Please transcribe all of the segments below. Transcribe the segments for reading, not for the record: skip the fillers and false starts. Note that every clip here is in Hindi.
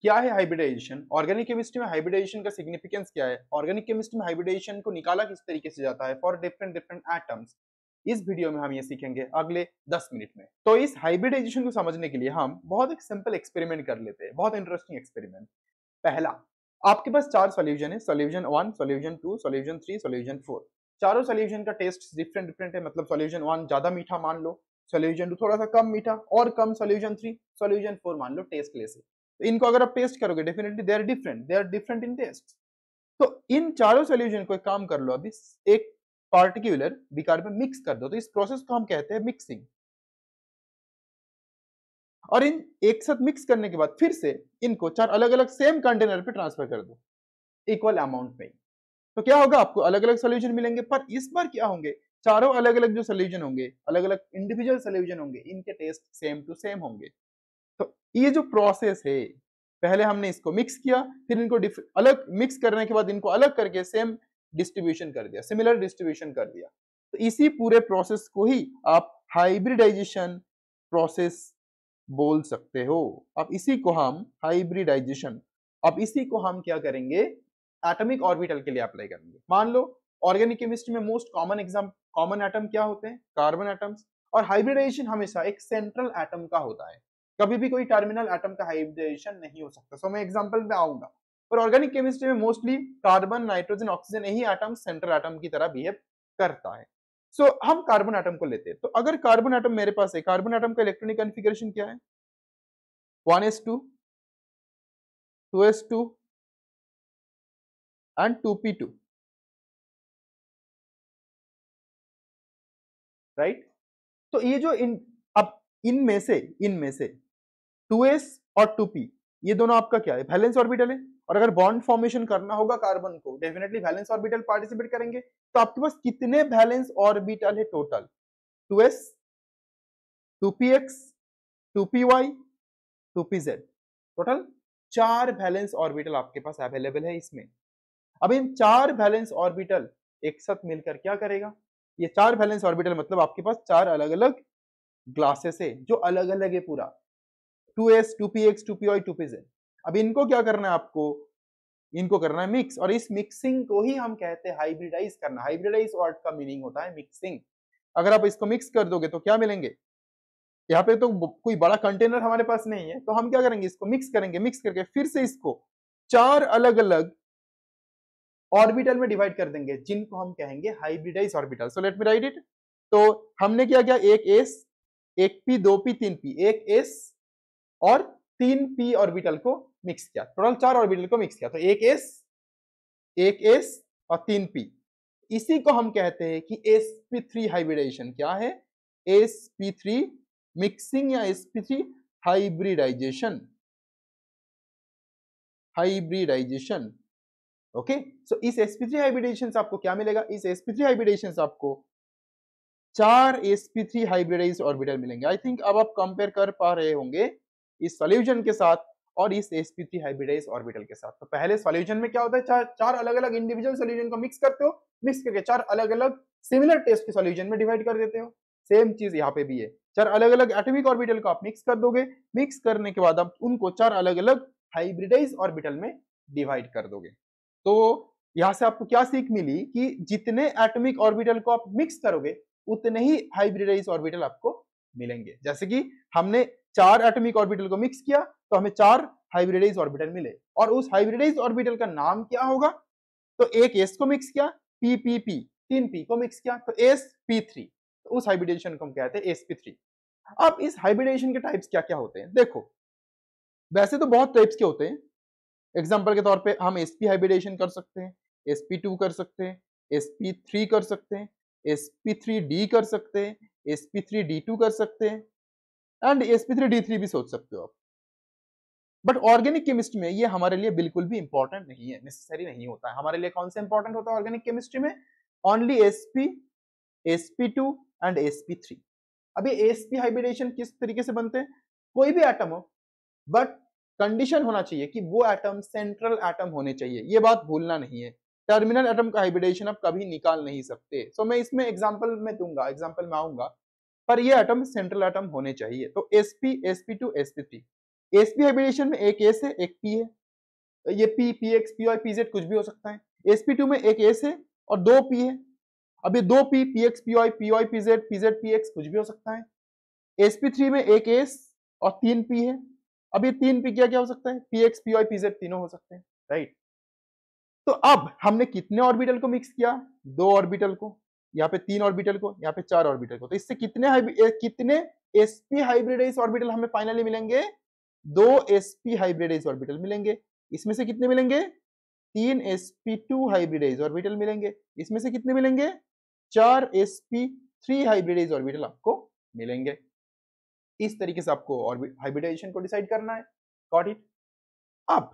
क्या है हाइब्रिडाइजेशन, ऑर्गेनिक केमिस्ट्री में हाइब्रिडाइजेशन का सिग्निफिकेंस क्या है, ऑर्गेनिक केमिस्ट्री में हाइब्रिडाइजेशन को निकाला किस तरीके से जाता है फॉर डिफरेंट डिफरेंट एटम्स, इस वीडियो में हम ये सीखेंगे अगले 10 मिनट में। तो इस हाइब्रिडाइजेशन को समझने के लिए हम बहुत एक सिंपल एक्सपेरिमेंट कर लेते हैं, बहुत इंटरेस्टिंग एक्सपेरिमेंट। पहला, आपके पास 4 सॉल्यूशन है, सॉल्यूशन 1, सॉल्यूशन 2, सॉल्यूशन 3, सॉल्यूशन 4। चारों सॉल्यूशन का टेस्ट डिफरेंट डिफरेंट है, मतलब सॉल्यूशन 1 ज्यादा मीठा मान लो, सॉल्यूशन 2 थोड़ा सा कम मीठा और कम, सॉल्यूशन 3, सॉल्यूशन 4 मान लो टेस्टलेस है। तो इनको अगर आप टेस्ट करोगे definitely they are different in test. तो इन चारों सॉल्यूशन को एक काम कर लो, अभी एक पार्टिकुलर बिकार में मिक्स कर दो, तो इस प्रोसेस को हम कहते हैं मिक्सिंग। और इन एक साथ मिक्स करने के बाद फिर से इनको 4 अलग अलग सेम कंटेनर पे ट्रांसफर कर दो इक्वल अमाउंट में। तो क्या होगा, आपको अलग अलग सोल्यूशन मिलेंगे, पर इस बार क्या होंगे, चारों अलग अलग जो सोल्यूशन होंगे, अलग अलग इंडिविजुअल सोल्यूशन होंगे, इनके टेस्ट सेम टू सेम होंगे। तो ये जो प्रोसेस है, पहले हमने इसको मिक्स किया, फिर इनको अलग मिक्स करने के बाद इनको अलग करके सेम डिस्ट्रीब्यूशन कर दिया, सिमिलर डिस्ट्रीब्यूशन कर दिया। तो इसी पूरे प्रोसेस को ही आप हाइब्रिडाइजेशन प्रोसेस बोल सकते हो। अब इसी को हम हाइब्रिडाइजेशन, अब इसी को हम क्या करेंगे, एटॉमिक ऑर्बिटल के लिए अप्लाई करेंगे। मान लो ऑर्गेनिक केमिस्ट्री में मोस्ट कॉमन एटम क्या होते हैं, कार्बन एटम्स, और हाइब्रिडाइजेशन हमेशा एक सेंट्रल एटम का होता है, कभी भी कोई टर्मिनल एटम का हाइब्रिडाइजेशन नहीं हो सकता। सो मैं एग्जांपल पे आऊंगा, पर ऑर्गेनिक केमिस्ट्री में मोस्टली कार्बन, नाइट्रोजन, ऑक्सीजन यही एटम सेंट्रल एटम की तरह बिहेव करता है। सो हम कार्बन एटम को लेते हैं, तो अगर कार्बन एटम मेरे पास है, कार्बन एटम का इलेक्ट्रॉनिक कॉन्फ़िगरेशन क्या है, 1s2, 2s2 and 2p2, right. तो ये जो अब इनमें से 2s और 2p, ये दोनों आपका क्या है, वैलेंस ऑर्बिटल है। और अगर बॉन्ड फॉर्मेशन करना होगा कार्बन को, डेफिनेटली वैलेंस ऑर्बिटल पार्टिसिपेट करेंगे। तो आपके पास कितने वैलेंस ऑर्बिटल है total, 2s, 2px, 2py, 2pz, total 4 valence orbital आपके पास अवेलेबल है इसमें। अब इन 4 वैलेंस ऑर्बिटल एक साथ मिलकर क्या करेगा, ये 4 वैलेंस ऑर्बिटल मतलब आपके पास 4 अलग अलग ग्लासेस है जो अलग अलग है पूरा, 2s, 2px, 2py, 2pz। अब इनको क्या करना है आपको, इनको करना है मिक्स, और इस मिक्सिंग को ही हम कहते हैं हाइब्रिडाइज करना। हाइब्रिडाइज वर्ड का मीनिंग होता है मिक्सिंग। अगर आप इसको मिक्स कर दोगे तो क्या मिलेंगे, यहाँ पे तो कोई बड़ा कंटेनर हमारे पास नहीं है, तो हम क्या करेंगे, इसको मिक्स करेंगे, मिक्स करके फिर से इसको 4 अलग अलग ऑर्बिटल में डिवाइड कर देंगे, जिनको हम कहेंगे hybridize orbital. So let me write it. तो हमने क्या किया, एक एस, एक पी, दो पी, तीन पी, एक एस और 3p ऑर्बिटल को मिक्स किया, टोटल 4 ऑर्बिटल को मिक्स किया, तो एक एस और 3p। इसी को हम कहते हैं कि sp3 हाइब्रिडाइजेशन। क्या है, sp3 मिक्सिंग या sp3 हाइब्रिडाइजेशन, हाइब्रिडाइजेशन। ओके, सो इस sp3 हाइब्रिडाइजेशन से आपको क्या मिलेगा, इस sp3 हाइब्रिडाइजेशन से आपको 4 sp3 हाइब्रिडाइज्ड ऑर्बिटल मिलेंगे। आई थिंक अब आप कंपेयर कर पा रहे होंगे इस सॉल्यूशन के साथ और इस sp3 हाइब्रिडाइज्ड ऑर्बिटल के साथ। तो पहले सॉल्यूशन में क्या होता है, चार अलग अलग इंडिविजुअल सॉल्यूशन को मिक्स करते हो, मिक्स करके 4 अलग अलग सिमिलर टेस्ट के सॉल्यूशन में डिवाइड कर देते हो। सेम चीज यहाँ पे भी है, 4 अलग अलग एटॉमिक ऑर्बिटल को आप मिक्स कर दोगे, मिक्स करने के बाद आप उनको 4 अलग अलग हाइब्रिडाइज्ड ऑर्बिटल में डिवाइड कर दोगे। तो यहां से आपको क्या सीख मिली कि जितने एटॉमिक ऑर्बिटल को आप मिक्स करोगे उतने ही हाइब्रिडाइज ऑर्बिटल आपको मिलेंगे। जैसे कि हमने 4 एटॉमिक ऑर्बिटल को मिक्स किया तो हमें 4 हाइब्रिडाइज ऑर्बिटल मिले, और उस हाइब्रिडाइज ऑर्बिटल का नाम क्या होगा, तो एक s को मिक्स किया, ppp, 3p को मिक्स किया तो sp3, तो उस हाइब्रिडाइजेशन को हम कहते हैं sp3। अब इस हाइब्रिडाइजेशन के टाइप्स क्या क्या होते हैं, देखो वैसे तो बहुत टाइप्स के होते हैं। एग्जाम्पल के तौर पे हम sp हाइब्रिडाइजेशन कर सकते हैं, sp2 कर सकते हैं, sp3 कर सकते हैं, sp3d कर सकते हैं, sp3d2 कर सकते हैं, एंड sp3d3 भी सोच सकते हो आप। बट ऑर्गेनिक केमिस्ट्री में ये हमारे लिए बिल्कुल भी इंपॉर्टेंट नहीं है, नेसेसरी नहीं होता है। हमारे लिए कौन सा इंपॉर्टेंट होता है ऑर्गेनिक केमिस्ट्री में, only sp, sp2 and sp3। अभी sp हाइब्रिडेशन किस तरीके से बनते हैं, कोई भी एटम हो, बट कंडीशन होना चाहिए कि वो एटम सेंट्रल एटम होने चाहिए, ये बात भूलना नहीं है। टर्मिनल एटम का हाइब्रिडेशन आप कभी निकाल नहीं सकते। सो मैं इसमें एग्जांपल में दूंगा, एग्जांपल में आऊंगा, पर ये एटम सेंट्रल एटम होने चाहिए। तो sp, sp2, sp3। sp hybridisation में एक s है एक p है, ये p px py pz कुछ भी हो सकता है। sp2 में एक s है और दो p है, अब ये दो p px py py pz pz px कुछ भी हो सकता है। sp3 में एक s और तीन p है, अब ये तीन p क्या क्या हो सकता है, px py pz तीनों हो सकते हैं, राइट। तो अब हमने कितने ऑर्बिटल को मिक्स किया, दो ऑर्बिटल को, यहाँ पे तीन ऑर्बिटल को, यहाँ पे चार ऑर्बिटल को, तो इससे कितने sp हाइब्रिडाइज ऑर्बिटल हमें फाइनली मिलेंगे, दो sp हाइब्रिडाइज ऑर्बिटल मिलेंगे। इसमें से कितने मिलेंगे, तीन sp2 हाइब्रिडाइज ऑर्बिटल मिलेंगे। इसमें से कितने मिलेंगे, चार sp3 हाइब्रिडाइज ऑर्बिटल आपको मिलेंगे। इस तरीके से आपको हाइब्रिडाइजेशन को डिसाइड करना है, गॉट इट। अब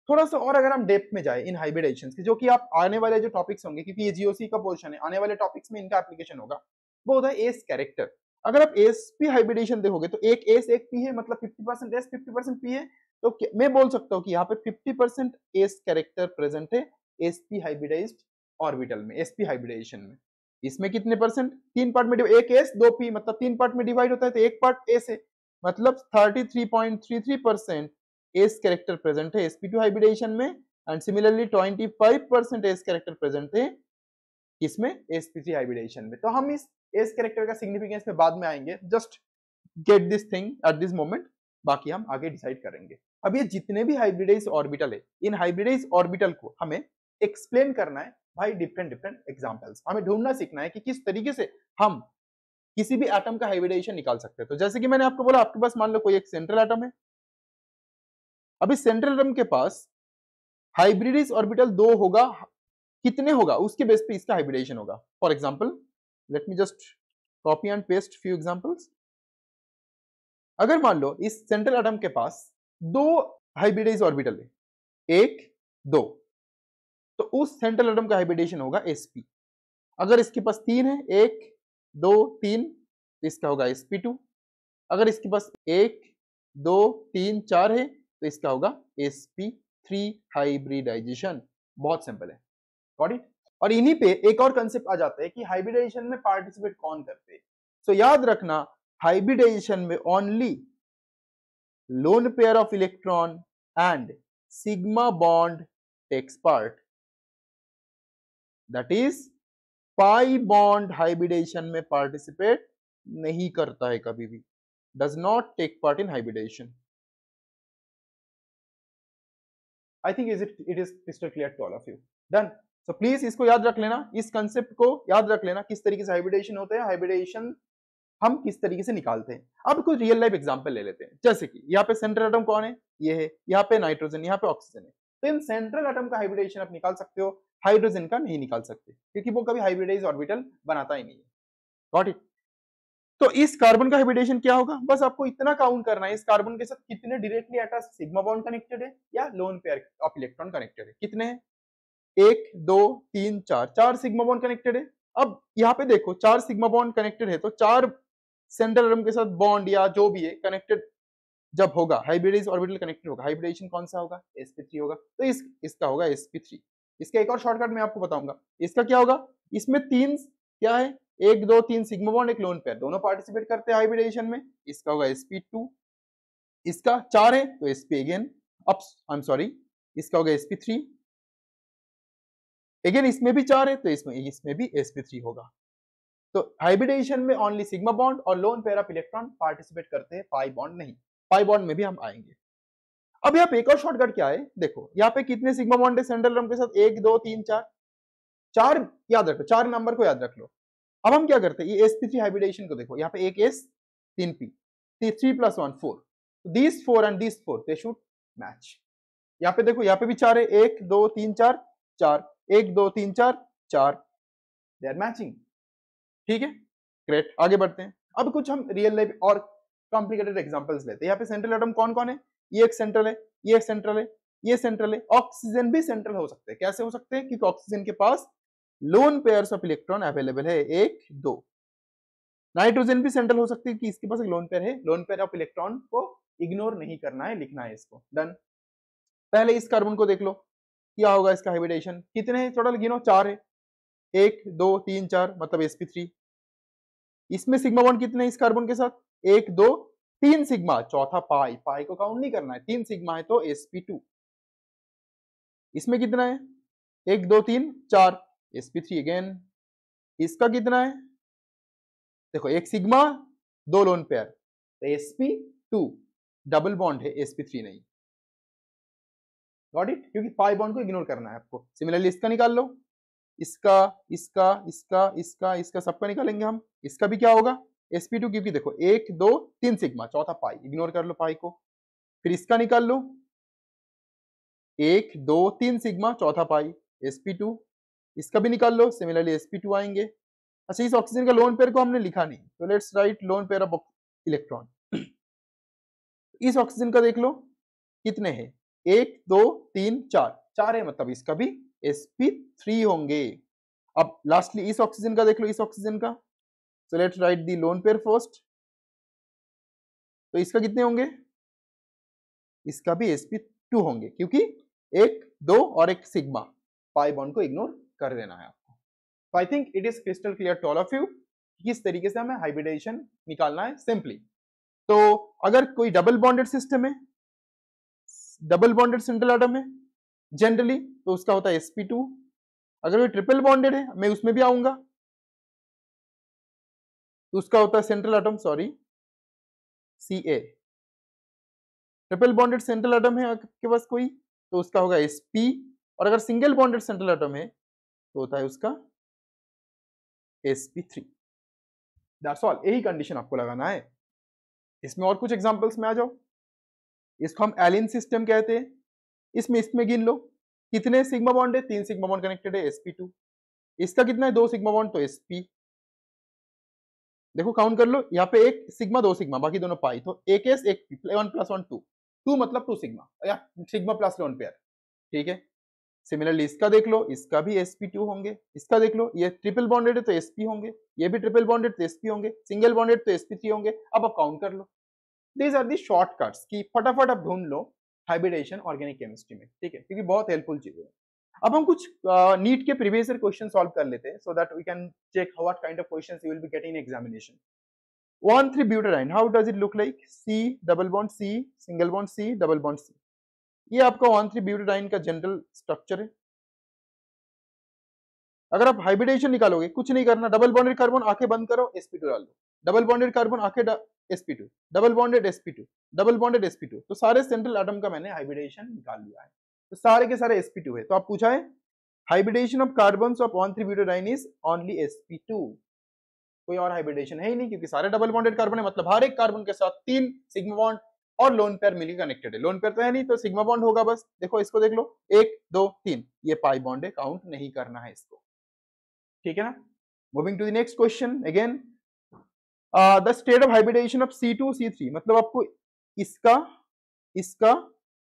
थोड़ा सा और अगर हम डेप्थ में जाए इन हाइब्रिडाइजेशंस की, जो कि आप आने वाले जो टॉपिक्स होंगे, क्योंकि ये जीओसी का पोर्शन है, आने वाले टॉपिक्स में इनका एप्लीकेशन होगा, वो होता है एस कैरेक्टर। अगर आप एसपी हाइब्रिडेशन देखोगे तो एक एस एक पी है, मतलब 50% एस 50% पी है, तो मैं बोल सकता हूँ कि यहाँ पे 50% एस कैरेक्टर प्रेजेंट है एसपी हाइब्रिडाइज्ड ऑर्बिटल में, एसपी हाइब्रिडाइजेशन में। इसमें कितने परसेंट, तीन पार्ट में, एक एस दो पी, मतलब तीन पार्ट में डिवाइड होता है, तो एक पार्ट एस है, मतलब 33.33% एस कैरेक्टर प्रेजेंट है sp2 हाइब्रिडेशन में, and similarly 25% S character present है इसमें sp3 हाइब्रिडेशन में। तो हम इस एस कैरेक्टर का सिग्निफिकेंस में बाद में आएंगे, just get this thing at this moment, बाकी हम आगे डिसाइड करेंगे। अब ये जितने भी हाइब्रिडाइज ऑर्बिटल है, इन हाइब्रिडाइज ऑर्बिटल को हमें एक्सप्लेन करना है भाई डिफरेंट डिफरेंट एग्जांपल्स, हमें ढूंढना सीखना है कि किस तरीके से हम किसी भी एटम का हाइब्रिडाइजेशन निकाल सकते हैं। तो जैसे कि मैंने आपको बोला, आपके पास मान लो कोई एक सेंट्रल एटम है, अभी सेंट्रल एटम के पास हाइब्रिडाइज ऑर्बिटल दो होगा, कितने होगा उसके बेस पे इसका हाइब्रिडाइजेशन होगा। For example let me just copy and paste few examples. अगर मान लो इस सेंट्रल एटम के पास दो हाइब्रिडाइज ऑर्बिटल है, एक दो, तो उस सेंट्रल एटम का हाइब्रिडाइजेशन होगा sp। अगर इसके पास तीन है, एक दो तीन, तो इसका होगा sp2। अगर इसके पास एक दो तीन चार है, तो इसका होगा sp3 हाइब्रिडाइजेशन। बहुत सिंपल है, गॉट इट। और इन्हीं पे एक और कंसेप्ट आ जाता है कि हाइब्रिडाइजेशन में पार्टिसिपेट कौन करते हैं। सो याद रखना, हाइब्रिडाइजेशन में only lone pair of electron and sigma bond takes part, that is pi bond hybridization में पार्टिसिपेट नहीं करता है कभी भी, does not take part in hybridization. I think it is crystal clear to all of you, done. So please इसको याद रख लेना, इस कंसेप्ट को याद रख लेना, किस तरीके से हाइब्रिडेशन होते हैं, हाइब्रिडेशन हम किस तरीके से निकालते हैं। अब कुछ रियल लाइफ एग्जांपल ले लेते हैं, जैसे कि यहाँ पे सेंट्रल एटम कौन है, ये है, यहाँ पे नाइट्रोजन, यहाँ पे ऑक्सीजन है, तो इन सेंट्रल एटम का हाइब्रिडेशन आप निकाल सकते हो, हाइड्रोजन का नहीं निकाल सकते, क्योंकि वो कभी हाइब्रिडाइज ऑर्बिटल बनाता ही नहीं है, गॉट इट। तो इस कार्बन का हाइब्रिडेशन क्या होगा, बस आपको इतना काउंट करना है, इस कार्बन के साथ कितने directly attach sigma bond connected है या loan pair of electron connected है, कितने हैं, एक दो तीन चार, चार सिग्मा बॉन्ड कनेक्टेड है। अब यहाँ पे देखो चार सिग्मा बॉन्ड कनेक्टेड है, तो चार सेंट्रल एटम के साथ बॉन्ड या जो भी है कनेक्टेड जब होगा, हाइब्रिडाइज ऑर्बिटल कनेक्टेड होगा, हाइब्रिडेशन कौन सा होगा, sp3 होगा, तो इसका होगा sp3। इसका एक और शॉर्टकट मैं आपको बताऊंगा, इसका क्या होगा, इसमें तीन क्या है, एक दो तीन सिग्मा बॉन्ड एक लोन पेयर, दोनों पार्टिसिपेट करते हैं हाइब्रिडेशन में, इसका होगा sp2। इसका चार है तो sp अगेन, अब आई एम सॉरी, इसका होगा sp3। अगेन इसमें भी चार है तो इसमें भी sp3 होगा। तो हाइब्रिडेशन में ओनली सिग्मा बॉन्ड और loan pair of electron participate करते हैं, पाई बॉन्ड नहीं। पाई बॉन्ड में भी हम आएंगे। अब यहाँ पे एक और शॉर्टकट क्या है, देखो यहाँ पे कितने सिग्मा बॉन्ड है सेंट्रल एटम के साथ, एक दो तीन चार, चार याद रखो, चार नंबर को याद रख लो। अब हम क्या करते हैं, ये sp3 हाइब्रिडेशन को देखो, यहाँ पे एक s तीन p, 3 + 1 4, this 4 and this 4 they should match. यहाँ पे देखो, यहाँ पे भी चार है, एक दो तीन चार चार, एक दो तीन चार चार, दे आर मैचिंग, ठीक है, ग्रेट। आगे बढ़ते हैं, अब कुछ हम रियल लाइफ और कॉम्प्लिकेटेड एग्जांपल्स लेते हैं। यहाँ पे सेंट्रल एटम कौन कौन है, ये एक सेंट्रल है, ये एक सेंट्रल है, ये सेंट्रल है, ऑक्सीजन भी सेंट्रल हो सकते हैं। कैसे हो सकते हैं, क्योंकि ऑक्सीजन के पास lone pairs of electron available है, एक दो। नाइट्रोजन भी सेंट्रल हो सकती है कि इसके पास एक लोन पेयर है, लोन पेयर ऑफ इलेक्ट्रॉन को इग्नोर नहीं करना है, लिखना है इसको, डन। पहले इस कार्बन को देख लो, क्या होगा इसका हाइब्रिडेशन, कितने हैं टोटल गिनो, चार है, एक दो तीन चार, मतलब sp3। इसमें सिग्मा बॉन्ड कितने हैं इस कार्बन के साथ, एक दो 3 सिग्मा, चौथा पाई, पाई को काउंट नहीं करना है, 3 सिग्मा है तो sp2। इसमें कितना है, 1 2 3 4, sp3 अगेन। इसका कितना है, देखो 1 सिग्मा 2 लोन पेयर, तो sp2 डबल बॉन्ड है, sp3 नहीं। गॉट इट, क्योंकि पाई बॉन्ड को इग्नोर करना है आपको। सिमिलरली इसका निकाल लो, इसका इसका इसका इसका इसका सबका निकालेंगे हम। इसका भी क्या होगा, sp2, क्योंकि देखो 1 2 3 सिग्मा, चौथा पाई, इग्नोर कर लो पाई को। फिर इसका निकाल लो, 1 2 3 सिग्मा, चौथा पाई, sp2। इसका भी निकाल लो, सिमिलरली sp2 आएंगे। अच्छा, इस ऑक्सीजन का लोन पेयर को हमने लिखा नहीं, तो let's write loan pair of electron. इस ऑक्सीजन का देख लो कितने हैं, 1 2 3 4, 4 है, मतलब इसका भी sp3 होंगे। अब लास्टली इस ऑक्सीजन का देख लो, इस ऑक्सीजन का, so let's write the lone pair first. तो इसका कितने होंगे, इसका भी sp2 होंगे, क्योंकि 1 2 और 1 सिग्मा, पाई बॉन्ड को इग्नोर कर देना है आपको। तो I think it is crystal clear to all of you किस तरीके से हमें हाइब्रिडाइजेशन निकालना है सिंपली। तो अगर कोई डबल बॉन्डेड सिस्टम है, डबल बॉन्डेड सिंगल एटम है जनरली, तो उसका होता है sp2। अगर वो ट्रिपल बॉन्डेड है, मैं उसमें भी आऊंगा, तो उसका होता है central atom, sorry Ca। Triple bonded central atom है आपके पास कोई, तो उसका होगा sp। और अगर सिंगल बॉन्डेड सेंट्रल एटम है तो होता है उसका sp3। दैट्स ऑल, यही कंडीशन आपको लगाना है। इसमें और कुछ एग्जांपल्स में आ जाओ। इसको हम एलिन सिस्टम कहते हैं। इसमें गिन लो कितने सिग्मा बॉन्ड है, 3 सिग्मा बॉन्ड कनेक्टेड है, sp2। इसका कितना है, 2 सिग्मा बॉन्ड, तो sp। देखो काउंट कर लो, यहाँ पे 1 सिग्मा 2 सिग्मा, बाकी दोनों पाई, तो एक s एक 1 + 1 2, 2 मतलब 2 सिग्मा या सिग्मा प्लस लोन पेयर, ठीक है। सिमिलरली इसका देख लो, इसका भी sp2 होंगे। इसका देख लो, ये ट्रिपल बॉन्डेड है तो sp होंगे, ये भी ट्रिपल बॉन्डेड तो sp होंगे, सिंगल बॉन्डेड तो sp3 होंगे। अब आप काउंट कर लो। दीज आर दी शॉर्टकट्स कि फटाफट आप ढूंढ लो हाइब्रिडेशन ऑर्गेनिक केमिस्ट्री में, ठीक है, क्योंकि बहुत हेल्पफुल चीजें हैं। अब हम कुछ नीट के प्रीवियस ईयर क्वेश्चन सॉल्व कर लेते हैं, so that we can check what kind of questions you will be getting in examination. 1,3-ब्यूटाडाइन, how does it look like, C double bond C, single bond C, double bond C। ये आपका 1,3-ब्यूटाडाइन का जनरल स्ट्रक्चर है। अगर आप हाइब्रिडेशन निकालोगे, कुछ नहीं करना, डबल बॉन्डेड कार्बन आंखें बंद करो, sp2 डाल दो, डबल बॉन्डेड कार्बन आंखें sp2, double bonded sp2, double bonded sp2, तो सारे सेंट्रल एटम का मैंने हाइब्रिडेशन निकाल लिया है, तो सारे के सारे sp2 है। तो आप पूछा है हाइब्रिडेशन ऑफ कार्बन्स ऑफ 1,3-ब्यूटाडाइन इज ओनली sp2। कोई और हाइब्रिडेशन है ही नहीं, क्योंकि सारे डबल बॉन्डेड कार्बन है, मतलब हर एक कार्बन के साथ 3 सिग्मा बॉन्ड और लोन पेयर मिलकर कनेक्टेड है। लोन पेयर तो है नहीं, तो सिग्मा बॉन्ड होगा बस। देखो इसको देख लो, 1 2 3, ये पाई बॉन्ड है, काउंट नहीं करना है इसको, ठीक है ना। Moving to the next question again, the state of hybridization of C2 C3, मतलब आपको इसका इसका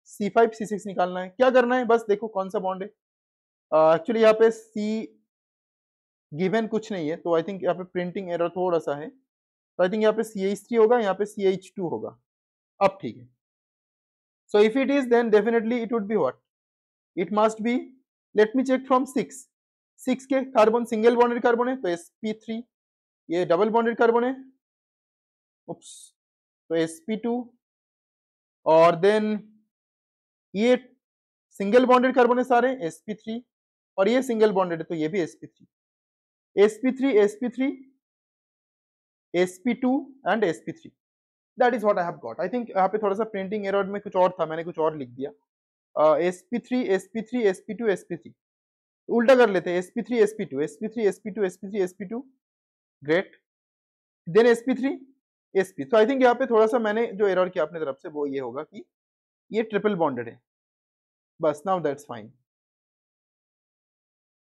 C5 C6 निकालना है। क्या करना है, बस देखो कौन सा बॉन्ड है। एक्चुअली यहाँ पे C गिवन कुछ नहीं है, तो आई थिंक यहाँ पे प्रिंटिंग एरर थोड़ा सा है, तो आई थिंक यहाँ पे CH3 होगा, यहाँ पे CH2 होगा। अब ठीक है, so if it is then definitely it would be what, it must be, let me check from 6 के कार्बन सिंगल बॉन्डेड कार्बन है तो sp3, ये डबल बॉन्डेड कार्बन है, उप्स, तो sp2, और देन ये सिंगल बॉन्डेड कार्बन है सारे, sp3, और ये सिंगल बॉन्डेड है तो ये भी sp3, sp3 sp3 sp2 and sp3। That is what I have got. I think यहाँ पे थोड़ा सा प्रिंटिंग एरर में कुछ और था, मैंने कुछ और लिख दिया। sp3 sp3 sp2 sp3, उल्टा कर लेते हैं, sp3 sp2 sp3 sp2 sp3 sp2, great, then sp3 sp। तो आई थिंक यहाँ पे थोड़ा सा मैंने जो एरर किया अपने तरफ से वो ये होगा कि ये ट्रिपल बॉन्डेड है, बस, नाउ दैट्स फाइन,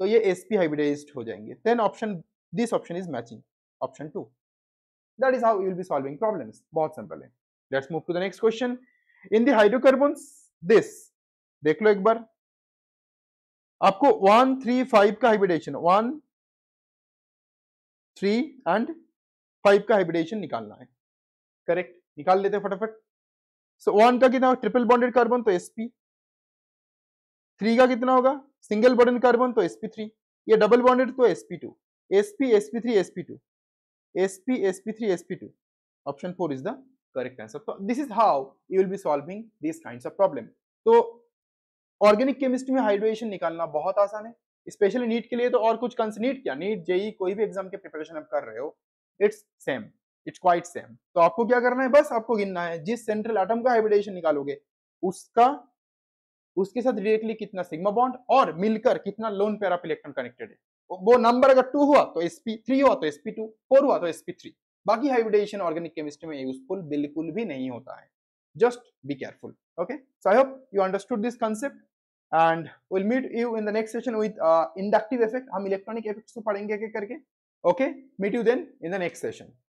तो ये sp हाइब्रिडाइज्ड हो जाएंगे। Then option, this option is matching, option 2। That is how you will be solving problems, बहुत सिंपल है। Let's move to the next question. In the hydrocarbons this, देख लो एक बार, आपको 1 3 5 का हाइब्रिडेशन, 1 3 एंड 5 का हाइब्रिडेशन निकालना है, करेक्ट, निकाल लेते हैं फटाफट। सो 1 का कितना, ट्रिपल बॉन्डेड कार्बन तो sp, 3 का कितना होगा, सिंगल बॉन्डेड कार्बन तो sp3, ये डबल बॉन्डेड तो sp2, sp sp3 sp2, sp sp3 sp2, option 4 is the correct answer. तो this is how you will be solving this kinds of problem. तो ऑर्गेनिक केमिस्ट्री में हाइड्रेशन निकालना बहुत आसान है, स्पेशली नीट के लिए तो। और कुछ नीट क्या, नीट जेई कोई भी एग्जाम के प्रिपरेशन आप कर रहे हो, it's same, it's quite same. तो आपको क्या करना है, बस आपको गिनना है जिस सेंट्रल एटम का हाइब्रिडेशन निकालोगे उसका उसके साथ डायरेक्टली कितना सिग्मा बॉन्ड और मिलकर कितना loan pair of electron connected है। वो नंबर अगर 2 हुआ तो sp3 हुआ तो sp2, 4 हुआ तो sp3। बाकी हाइब्रिडेशन ऑर्गेनिक केमिस्ट्री में यूजफुल बिल्कुल भी नहीं होता है, just be careful. Okay, so I hope you understood this concept and will meet you in the next session with inductive effect. हम इलेक्ट्रॉनिक इफेक्ट्स को पढ़ेंगे करके। Okay, meet you then in the next session.